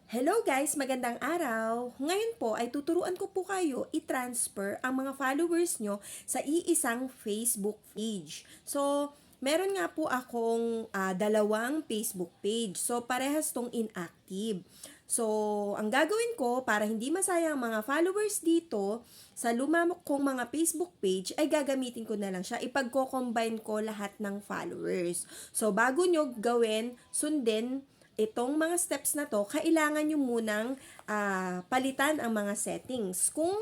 Hello guys, magandang araw! Ngayon po ay tuturuan ko po kayo i-transfer ang mga followers nyo sa iisang Facebook page. So, meron nga po akong dalawang Facebook page. So, parehas tong inactive. So, ang gagawin ko para hindi masayang ang mga followers dito sa luma kong mga Facebook page ay gagamitin ko na lang siya. Ipagko-combine ko lahat ng followers. So, bago nyo gawin, sundin itong mga steps na to, kailangan nyo munang palitan ang mga settings. Kung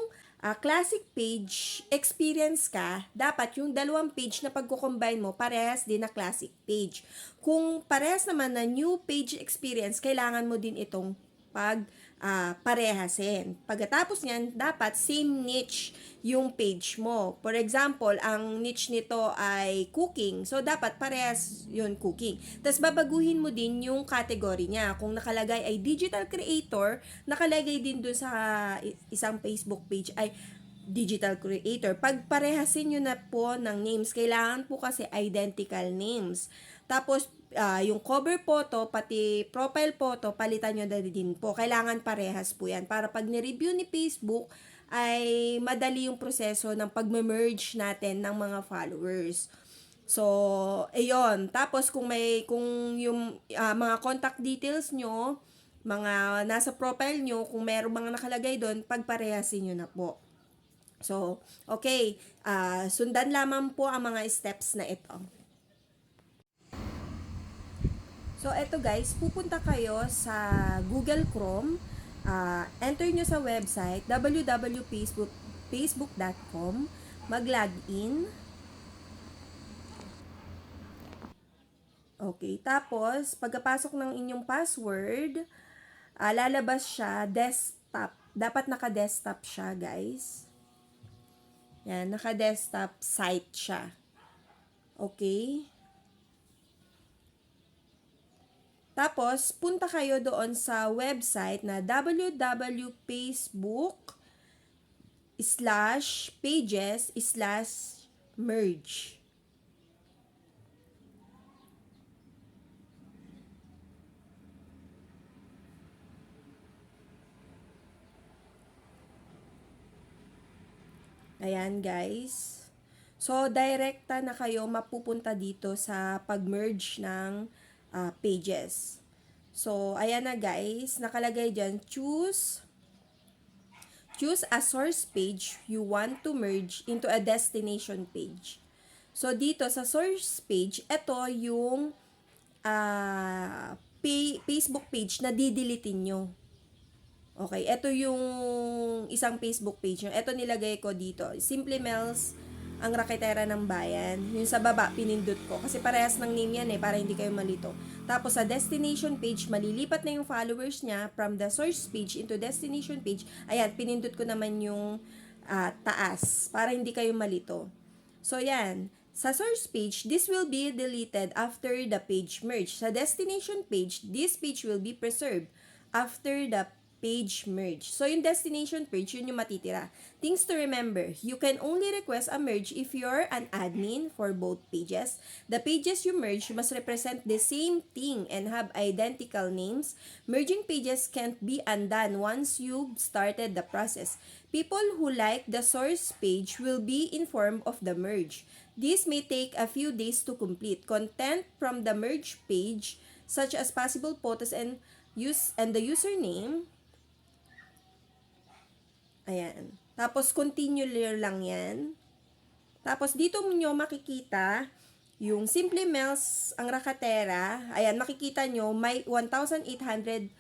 classic page experience ka, dapat yung dalawang page na pagko-combine mo, parehas din na classic page. Kung parehas naman na new page experience, kailangan mo din itong parehasin. Pagkatapos niyan, dapat same niche yung page mo. For example, ang niche nito ay cooking. So, dapat parehas yun cooking. Tapos, babaguhin mo din yung category niya. Kung nakalagay ay digital creator, nakalagay din dun sa isang Facebook page ay digital creator. Pag parehasin nyo na po ng names, kailangan po kasi identical names. Tapos, yung cover photo, pati profile photo, palitan nyo na din po. Kailangan parehas po yan. Para pag ni-review ni Facebook, ay madali yung proseso ng pag-merge natin ng mga followers. So, ayun. Tapos, kung yung mga contact details nyo, mga nasa profile nyo, kung meron mga nakalagay doon, pagparehasin nyo na po. So, okay. Sundan lamang po ang mga steps na ito. So, eto guys, pupunta kayo sa Google Chrome. Enter nyo sa website www.facebook.com. Mag-login. Okay, tapos, pagkapasok ng inyong password, lalabas siya, desktop. Dapat naka-desktop siya, guys. Yan, naka-desktop site siya. Okay. Tapos, punta kayo doon sa website na www.facebook.pages/merge. Ayan, guys. So, direkta na kayo mapupunta dito sa pag-merge ng pages. So, ayan na guys, nakalagay dyan, choose a source page you want to merge into a destination page. So, dito sa source page, ito yung Facebook page na didilitin nyo. Okay, ito yung isang Facebook page nyo. Ito nilagay ko dito. Simple Mel's ang raketera ng bayan. Yung sa baba, pinindot ko. Kasi parehas ng name yan para hindi kayo malito. Tapos sa destination page, malilipat na yung followers niya from the source page into destination page. Ayan, pinindot ko naman yung taas para hindi kayo malito. So, yan. Sa source page, this will be deleted after the page merge. Sa destination page, this page will be preserved after the page merge. So, yung destination page, yun yung matitira. Things to remember, you can only request a merge if you're an admin for both pages. The pages you merge must represent the same thing and have identical names. Merging pages can't be undone once you've started the process. People who like the source page will be informed of the merge. This may take a few days to complete. Content from the merge page, such as possible photos and the username. Ayan. Tapos, continue lang yan. Tapos, dito nyo makikita yung Simple Mel's ang rakatera. Ayan, makikita nyo, may 1,840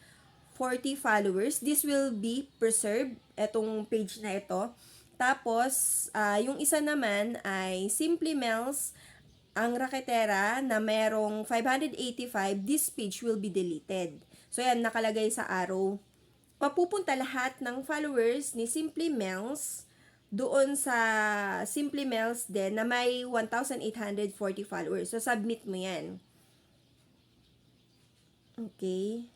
followers. This will be preserved, etong page na ito. Tapos, yung isa naman ay Simple Mel's ang raketera na merong 585. This page will be deleted. So, yan, nakalagay sa arrow. Mapupunta lahat ng followers ni Simple Mel's doon sa Simple Mel's din na may 1,840 followers. So, submit mo yan. Okay.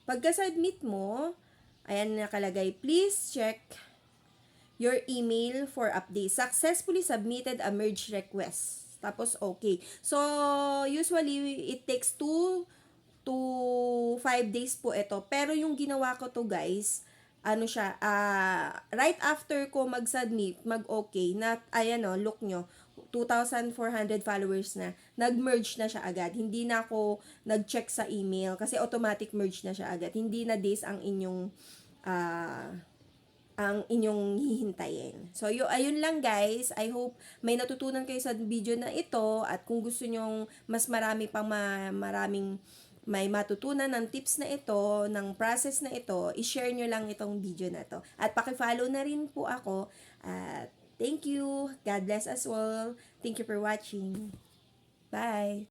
Pagka-submit mo, ayan nakalagay, please check your email for update. Successfully submitted a merge request. Tapos, okay. So, usually, it takes 2 to 5 days po ito. Pero yung ginawa ko to guys, ano siya, right after ko mag-submit, mag-okay, na, ayan o, look nyo, 2,400 followers na, nag-merge na siya agad. Hindi na ako nag-check sa email kasi automatic merge na siya agad. Hindi na days ang inyong hihintayin. So, ayun lang guys. I hope may natutunan kayo sa video na ito at kung gusto nyong mas marami pang maraming may matutunan ng tips na ito, ng process na ito, i-share nyo lang itong video na to. At paki-follow na rin po ako. At thank you. God bless us all. Thank you for watching. Bye!